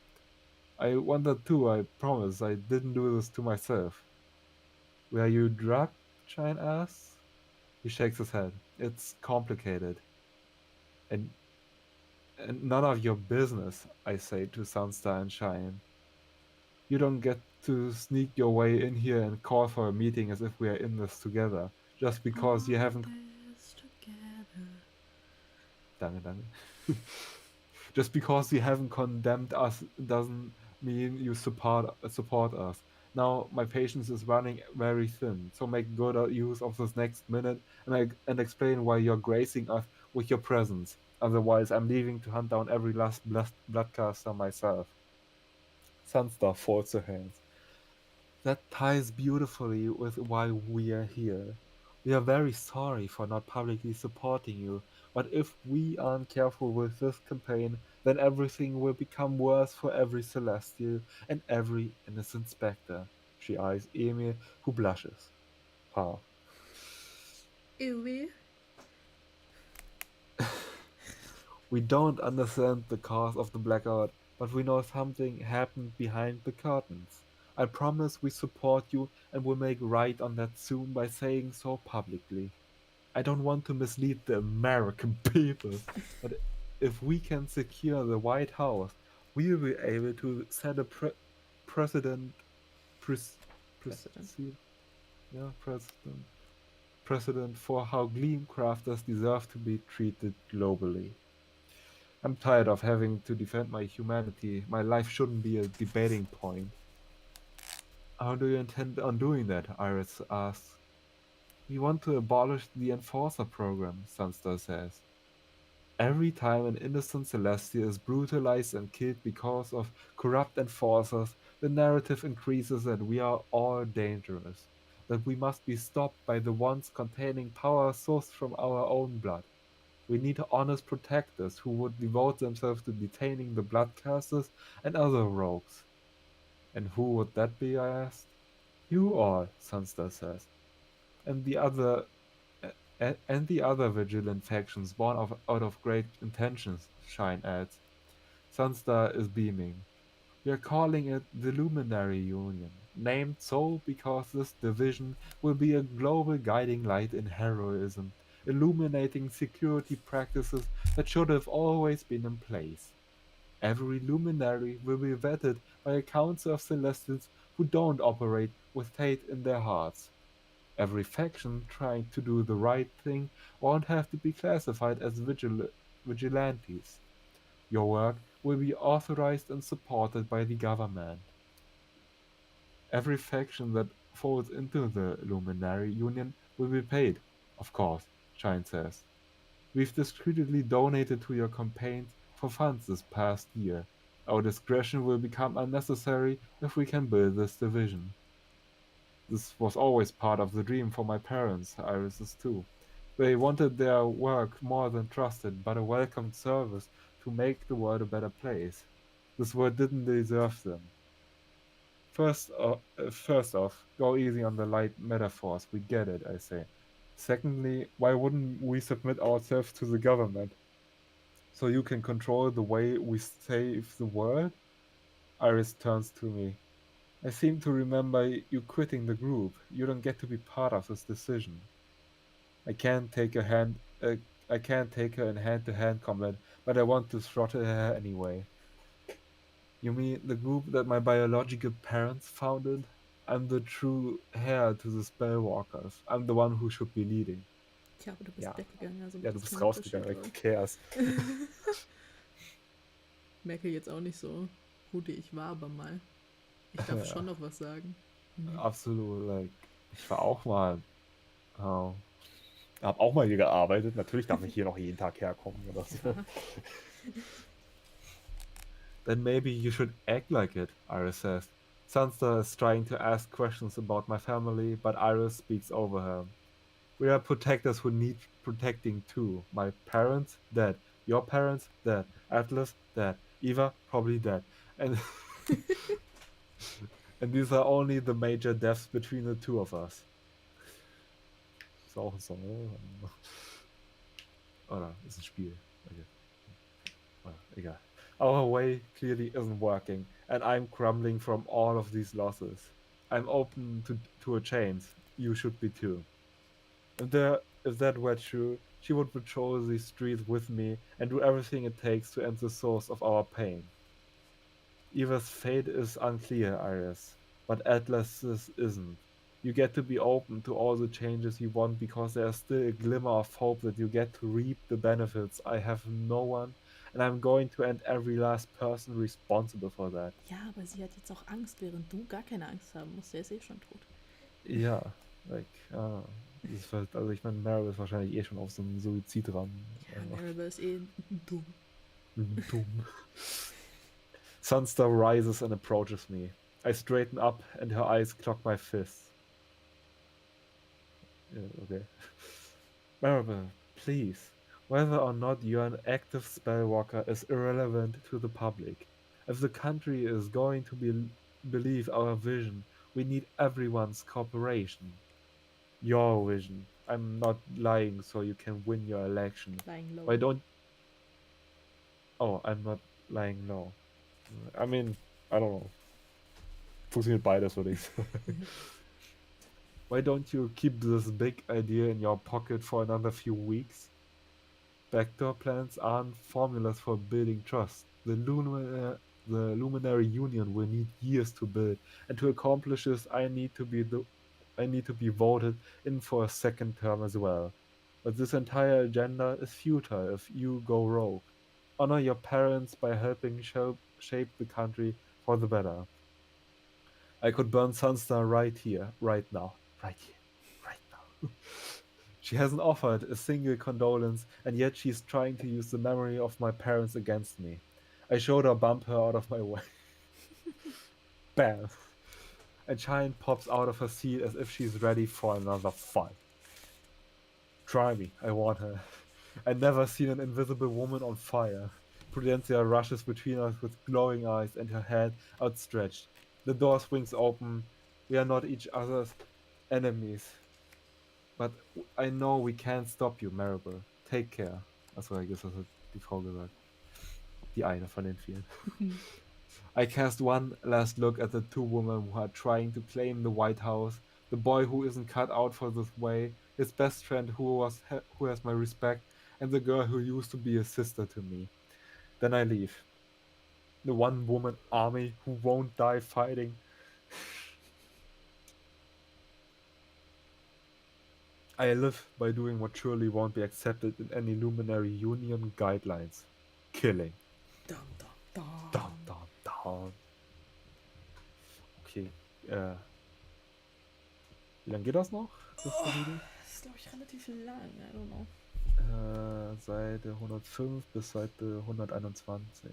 I wondered too, I promise I didn't do this to myself. Were you drugged? Shine asks. He shakes his head. It's complicated. And none of your business, I say to Sunstar and Shine. You don't get to sneak your way in here and call for a meeting as if we are in this together, just because you haven't. Danke. Just because you haven't condemned us doesn't mean you support us. Now my patience is running very thin, so make good use of this next minute and explain why you're gracing us with your presence. Otherwise, I'm leaving to hunt down every last bloodcaster myself. Sunstar folds her hands. That ties beautifully with why we are here. We are very sorry for not publicly supporting you, but if we aren't careful with this campaign, then everything will become worse for every Celestial and every innocent Spectre. She eyes Emil, who blushes. Ha. Ewy. We don't understand the cause of the blackout, but we know something happened behind the curtains. I promise we support you and will make right on that soon by saying so publicly. I don't want to mislead the American people, but if we can secure the White House, we will be able to set a precedent, pres, Precedent. yeah, precedent for how gleam crafters deserve to be treated globally. I'm tired of having to defend my humanity. My life shouldn't be a debating point. How do you intend on doing that? Iris asks. We want to abolish the Enforcer program, Sunstar says. Every time an innocent Celestial is brutalized and killed because of corrupt enforcers, the narrative increases that we are all dangerous, that we must be stopped by the ones containing power sourced from our own blood. We need honest protectors who would devote themselves to detaining the bloodcasters and other rogues. And who would that be, I asked. You all, Sunstar says, and the other and the other vigilant factions born out of great intentions, Shine adds. Sunstar is beaming. We are calling it the Luminary Union, named so because this division will be a global guiding light in heroism, illuminating security practices that should have always been in place. Every luminary will be vetted by a council of Celestials who don't operate with hate in their hearts. Every faction trying to do the right thing won't have to be classified as vigilantes. Your work will be authorized and supported by the government. Every faction that falls into the Luminary Union will be paid, of course, Shine says. We've discreetly donated to your campaigns for funds this past year. Our discretion will become unnecessary if we can build this division. This was always part of the dream for my parents, Iris's too. They wanted their work more than trusted, but a welcomed service to make the world a better place. This world didn't deserve them. First off, go easy on the light metaphors. We get it, I say. Secondly, why wouldn't we submit ourselves to the government so you can control the way we save the world? Iris turns to me. I seem to remember you quitting the group. You don't get to be part of this decision. I can't take a hand. I can't take her in hand-to-hand combat, but I want to throttle her anyway. You mean the group that my biological parents founded? I'm the true heir to the Spellwalkers. I'm the one who should be leading. Ja, aber du bist Ja, weggegangen, also ja, macht du das bist keinen rausgegangen. Unterschied, Like, who oder? cares? Merke jetzt auch nicht so mutig ich war, aber mal. Ich darf schon noch was sagen. Absolut. Like, ich war auch mal. Oh, hab auch mal hier gearbeitet. Natürlich darf ich hier noch jeden Tag herkommen oder so. Ja. Then maybe you should act like it, Iris says. Sansa is trying to ask questions about my family, but Iris speaks over her. We are protectors who need protecting too. My parents, dead. Your parents, dead. Atlas, dead. Eva, probably dead. And and these are only the major deaths between the two of us. Ist auch ein Song, oder? Oder ist ein Spiel. Okay. Egal. Our way clearly isn't working, and I'm crumbling from all of these losses. I'm open to a change. You should be too. If that were true, she would patrol these streets with me and do everything it takes to end the source of our pain. Eva's fate is unclear, Iris, but Atlas's isn't. You get to be open to all the changes you want because there's still a glimmer of hope that you get to reap the benefits. I have no one, and I'm going to end every last person responsible for that. Ja, aber sie hat jetzt auch Angst, während du gar keine Angst haben musst. Der ist eh schon tot. Ja, like, das ist halt, also ich meine, Meryl ist wahrscheinlich eh schon auf so einen Suizid ran. Ja, Maribel ist eh dumm. Dumm. Sunstar rises and approaches me. I straighten up and her eyes clock my fists. Yeah, okay. Maribel, please. Whether or not you're an active spellwalker is irrelevant to the public. If the country is going to believe our vision, we need everyone's cooperation. Your vision. I'm not lying so you can win your election. Lying low. Why don't... Oh, I'm not lying low. I mean, I don't know. Funktioniert beides, würde ich sagen. Why don't you keep this big idea in your pocket for another few weeks? Backdoor plans aren't formulas for building trust. The Luminary Union will need years to build, and to accomplish this, I need to be voted in for a second term as well. But this entire agenda is futile if you go rogue. Honor your parents by helping shape the country for the better. I could burn Sunstar right here, right now. Right here, right now. She hasn't offered a single condolence, and yet she's trying to use the memory of my parents against me. I showed her, bump her out of my way. Bam! A giant pops out of her seat as if she's ready for another fight. Try me, I warn her. I'd never seen an invisible woman on fire. Prudencia rushes between us with glowing eyes and her head outstretched. The door swings open. We are not each other's enemies. But I know we can't stop you, Maribel. Take care. Achso, ich guess das hat die Frau gesagt. Die eine von den vielen. I cast one last look at the two women who are trying to claim the White House, the boy who isn't cut out for this way, his best friend who has my respect, and the girl who used to be a sister to me. Then I leave. The one-woman army who won't die fighting. I live by doing what surely won't be accepted in any Luminary Union guidelines. Killing. Dum, dum, dum. Dum, dum, dum. Okay. Wie lange geht das noch? Das Kapitel? Das ist, glaube ich, relativ lang. I don't know. Seite 105 bis Seite 121.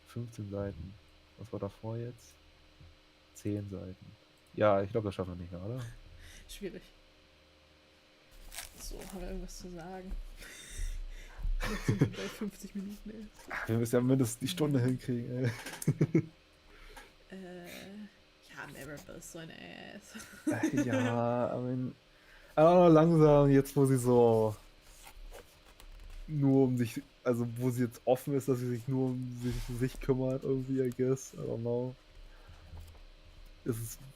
15 Seiten. Was war davor jetzt? 10 Seiten. Ja, ich glaube, das schaffen wir nicht mehr, oder? Schwierig. So, haben wir irgendwas zu sagen? Jetzt sind wir bei 50 Minuten, ey. Wir müssen ja mindestens die Stunde hinkriegen, ey. Ja, Maribel ist so ein Ass. Ja, I mean, aber langsam, jetzt wo sie so nur um sich, also wo sie jetzt offen ist, dass sie sich nur um sich kümmert, irgendwie, I guess, I don't know.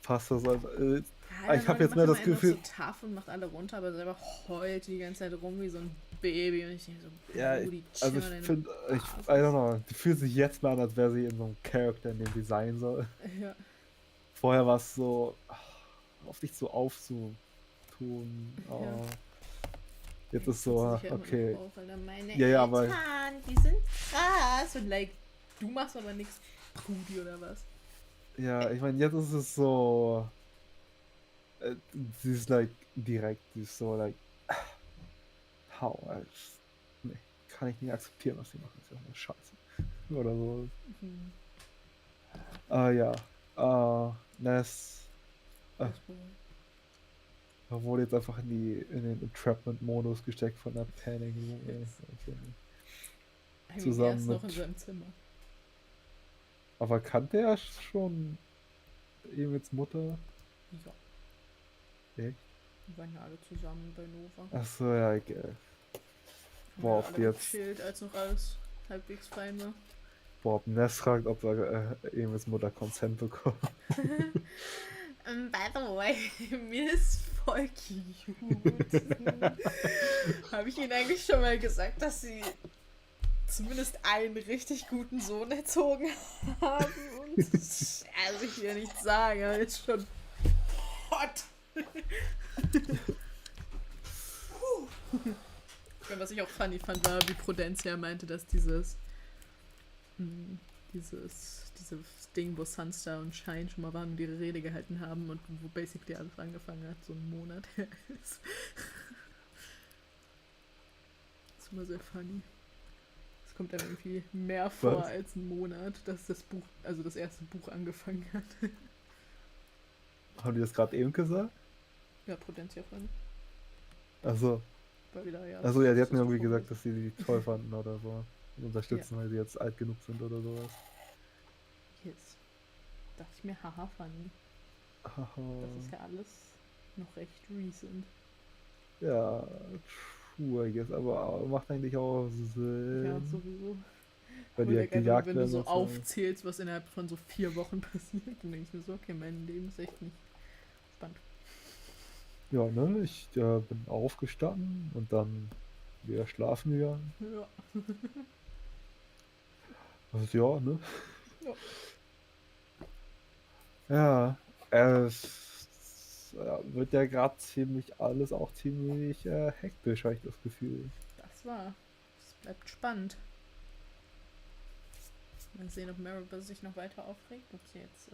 Passt das einfach. Ja, ich habe jetzt mehr das Gefühl. So tough und macht alle runter, aber selber heult die ganze Zeit rum wie so ein Baby und ich denke so, Ja, also ich finde, I don't know, die fühlt sich jetzt mal an, als wäre sie in so einem Charakter, in dem sie sein soll. Ja. Vorher war es so, auf dich so aufzutun. Oh. Ja. Jetzt ist so, okay. Auf, meine ja, Eltern, aber die sind krass und like, du machst aber nichts, Brudi oder was? ja, ich meine, jetzt ist es so, sie ist like direkt, sie ist so like, how, nee, kann ich nicht akzeptieren, was sie machen, das ist ja eine Scheiße. Oder so. Ja, Ness wurde jetzt einfach in den Entrapment-Modus gesteckt von der Panic. Zusammen er ist noch in seinem Zimmer. Aber kannte er schon Emils Mutter? Ja. Echt? Die waren ja alle zusammen bei Nova. Achso, ja, ich Boah, ob die jetzt chillt, als noch alles halbwegs fein war. Boah, ob Ness fragt, ob er Emils Mutter Consent bekommt. By the way, mir ist voll cute. Habe ich Ihnen eigentlich schon mal gesagt, dass Sie zumindest einen richtig guten Sohn erzogen haben? Und also ich will nicht sagen, aber ist schon hot. Was ich auch funny fand, war, wie Prudencia meinte, dass dieses dieses Ding, wo Sunstar und Shine schon mal waren und ihre Rede gehalten haben und wo basically alles angefangen hat, so einen Monat her ist. Das ist immer sehr funny. Es kommt einem irgendwie mehr vor als ein Monat, dass das Buch, also das erste Buch angefangen hat. Haben die das gerade eben gesagt? Ja, Potentia von. Also, War wieder, ja. also ja, die das hatten ist irgendwie doch gesagt, dass sie die toll fanden oder so. Und unterstützen, weil sie jetzt alt genug sind oder sowas. Yes. Dachte ich mir, haha, funny. Das ist ja alles noch recht recent. Ja, true, I guess, aber macht eigentlich auch Sinn. Ja, sowieso. Weil die halt gejagt wenn du werden. so aufzählst, was innerhalb von so 4 Wochen passiert, dann denke ich mir so, okay, mein Leben ist echt nicht spannend. Ja, ne, ich bin aufgestanden und dann wieder schlafen gegangen. Ja. Also, ja, ne? Ja. Ja, es wird ja gerade ziemlich alles auch ziemlich hektisch, habe ich das Gefühl. Das war. Es bleibt spannend. Mal sehen, ob Maribel sich noch weiter aufregt, ob sie jetzt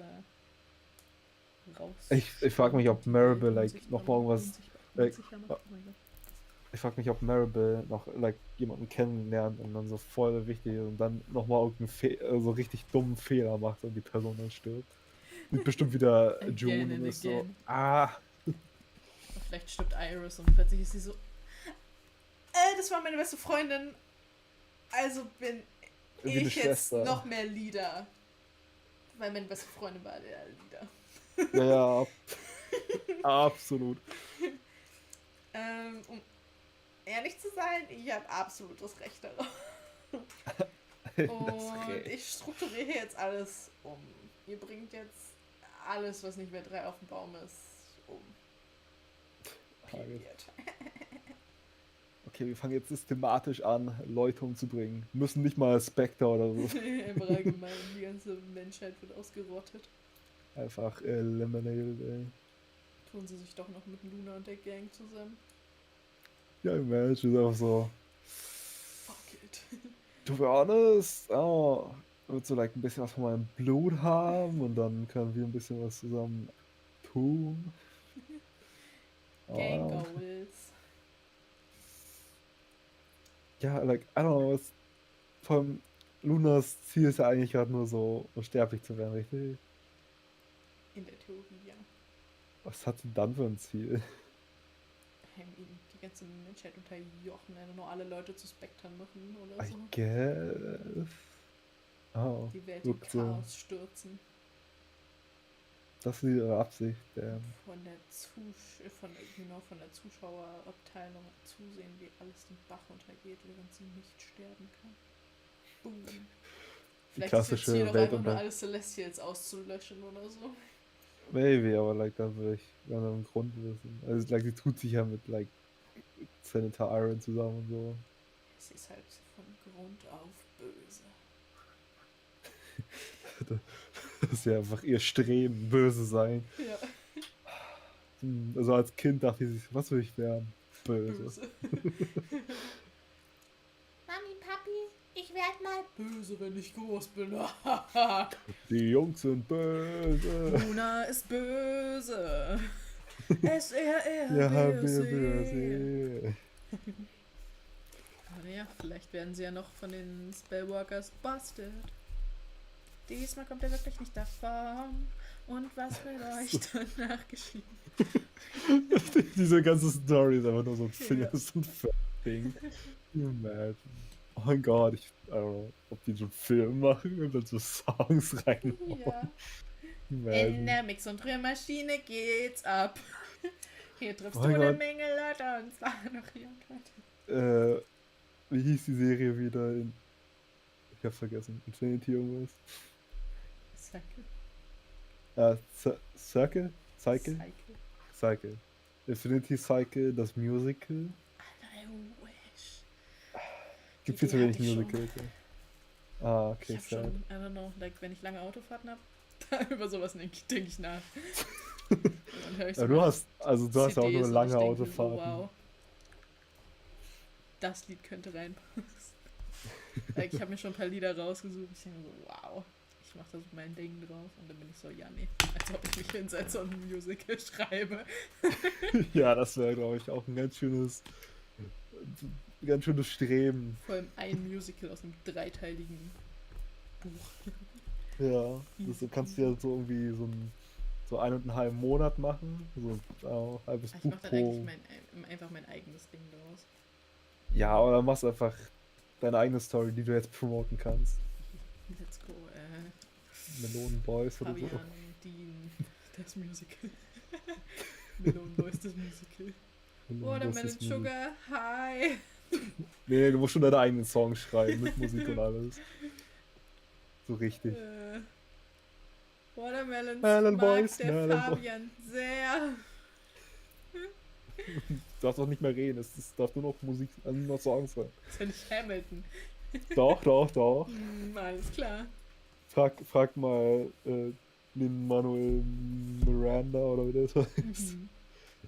raus. Ich frage mich, ob Maribel noch mal irgendwas. Ich frage mich, ob Maribel noch jemanden kennenlernt und dann so voll wichtig ist und dann nochmal irgendeinen so richtig dummen Fehler macht und die Person dann stirbt. Sieht bestimmt wieder June und ist so. Vielleicht stirbt Iris und plötzlich ist sie so. Das war meine beste Freundin. Also bin ich jetzt noch mehr Leader. Weil meine beste Freundin war der Leader. Ja, absolut. Um ehrlich zu sein, ich habe absolut das Recht darauf. Und ich strukturiere jetzt alles um. Ihr bringt jetzt alles, was nicht mehr 3 auf dem Baum ist, um. Okay, wir fangen jetzt systematisch an, Leute umzubringen. Müssen nicht mal Spectre oder so. Einfach allgemein, die ganze Menschheit wird ausgerottet. Einfach eliminated, ey. Tun sie sich doch noch mit Luna und der Gang zusammen. Ja, imagine, ist einfach so. Fuck it. To be honest, wird so ein bisschen was von meinem Blut haben und dann können wir ein bisschen was zusammen tun. Gang Goals. Ja, I don't know, von Lunas Ziel ist ja eigentlich gerade nur so, unsterblich zu werden, richtig? In der Theorie, ja. Was hat sie dann für ein Ziel? Die ganze Menschheit unterjochen, nur alle Leute zu Spectern machen oder so. I guess. Oh, die Welt in Chaos stürzen. Das ist ihre Absicht. Von der Zuschauerabteilung zusehen, wie alles den Bach untergeht, während sie nicht sterben kann. Boom. Vielleicht ist ihr Ziel doch einfach nur alle Celestials auszulöschen oder so. Maybe, aber dann würde ich einen Grund wissen. Also sie tut sich ja mit Senator Iron zusammen und so. Sie ist halt von Grund auf böse. Das ist ja einfach ihr Streben, böse sein. Ja. Also als Kind dachte sie, was will ich werden? Böse. Mami, Papi, ich werde mal böse, wenn ich groß bin. Die Jungs sind böse. Luna ist böse. S-R-R-B-O-C. Ja, böse. Aber ja, vielleicht werden sie ja noch von den Spellwalkers busted. Diesmal kommt er wirklich nicht davon. Und was wird euch danach geschehen? Diese ganze Story ist einfach nur so ein Ding. Imagine. Oh mein Gott, ich don't know, ob die so einen Film machen und dann so Songs reinhauen. Ja. In der Mix- und Rührmaschine geht's ab. Hier triffst du eine Menge Leute und zwar noch hier und heute. Wie hieß die Serie wieder? Ich hab's vergessen. Infinity irgendwas? Circle? Cycle. Infinity Cycle, das Musical. I wish. Gibt viel zu wenig Musicals. Okay, ich hab schon, I don't know, wenn ich lange Autofahrten habe, über sowas denke ich nach. Ja, du hast ja auch nur lange Autofahrten. So, wow. Das Lied könnte reinpassen. Ich habe mir schon ein paar Lieder rausgesucht. Ich denke so, wow, ich mache da so mein Ding drauf. Und dann bin ich so, ja, nee, als ob ich mich hinsetze und ein Musical schreibe. Ja, das wäre, glaube ich, auch ein ganz schönes Streben. Vor allem ein Musical aus einem dreiteiligen Buch. Ja, das kannst du ja so irgendwie so 1,5 Monat machen. So ein halbes Ich Buch mache dann eigentlich pro. einfach mein eigenes Ding draus. Ja, oder machst einfach deine eigene Story, die du jetzt promoten kannst. Let's go. Melonen Boys oder so. Fabian, Dean, das Musical. Melon Boys, das Musical. Watermelon Sugar, hi. Nee, du musst schon deine eigenen Songs schreiben, mit Musik und alles. So richtig. Watermelon Melon mag Boys, der Melon Fabian sehr. Du darfst auch nicht mehr reden, es darf nur noch Musik, nur noch Songs sein. Das ist ja nicht Hamilton. Doch. Alles klar. Frag mal Lin-Manuel Miranda oder wie das heißt.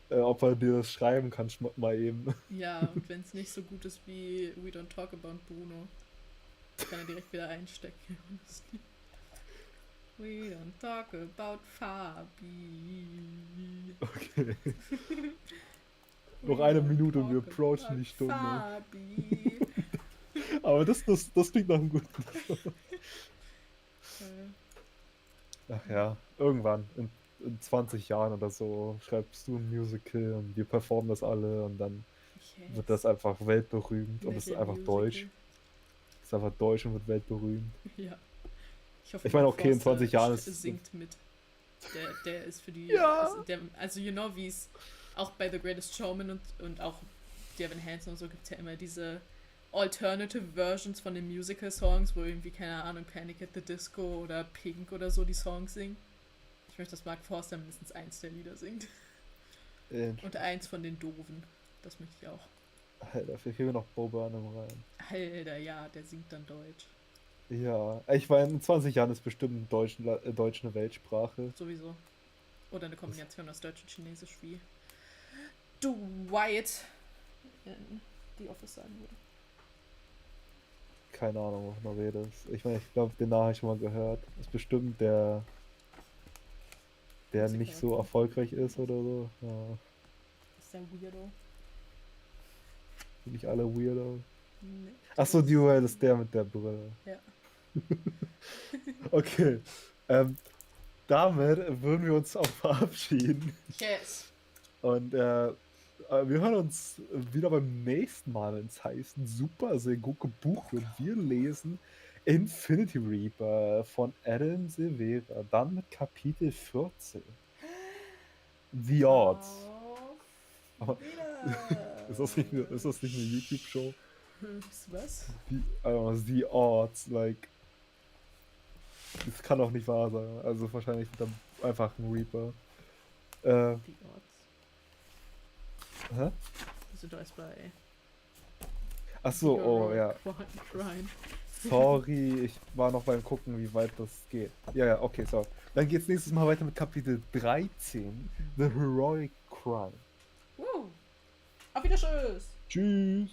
Ob er dir das schreiben kann, mal eben. Ja, und wenn es nicht so gut ist wie We Don't Talk About Bruno, kann er direkt wieder einstecken. We don't talk about Fabi. Okay. Noch eine Minute und wir approachen die Stunde. Fabi. Aber das klingt nach einem guten. Ach ja, irgendwann, in 20 Jahren oder so, schreibst du ein Musical und wir performen das alle und dann wird das einfach weltberühmt und es ist einfach deutsch. Es ist einfach deutsch und wird weltberühmt. Ja. Ich meine, okay, in 20 Jahren ist singt mit. Der ist für die. Ja. Also, wie es auch bei The Greatest Showman und auch Devin Hansen und so gibt es ja immer diese Alternative Versions von den Musical-Songs, wo irgendwie, keine Ahnung, Panic at the Disco oder Pink oder so die Songs singen. Ich möchte, dass Mark Forster mindestens eins der Lieder singt. Und eins von den Doofen. Das möchte ich auch. Alter, vielleicht kriegen wir noch Bo Burnham rein. Alter, ja, der singt dann Deutsch. Ja, ich meine, in 20 Jahren ist bestimmt Deutsch eine Weltsprache. Sowieso. Oder eine Kombination aus Deutsch und Chinesisch, wie Dwight in The Office sagen würde. Keine Ahnung, wovon du redest. Ich meine, ich glaube, den Namen habe ich schon mal gehört. Ist bestimmt der nicht so erfolgreich ist oder so. Ja. Ist der Weirdo? Sind nicht alle Weirdo? Nee. Achso, Duel ist der mit der Brille. Ja. Okay. Damit würden wir uns auch verabschieden. Yes. Und wir hören uns wieder beim nächsten Mal, wenn es heißt Super Sengoku Buchclub. Wir lesen Infinity Reaper von Adam Silvera. Dann mit Kapitel 14. The Odds. Aber, ist das nicht eine YouTube-Show? Was? The Odds, like. Das kann doch nicht wahr sein. Also wahrscheinlich dann einfach ein Reaper. Die Odds. Hä? Die sind doch erst bei. Achso, oh ja. Crime. Sorry, ich war noch beim Gucken, wie weit das geht. Ja, okay, so. Dann geht's nächstes Mal weiter mit Kapitel 13. The Heroic Crime. Auf Wiedersehen. Tschüss.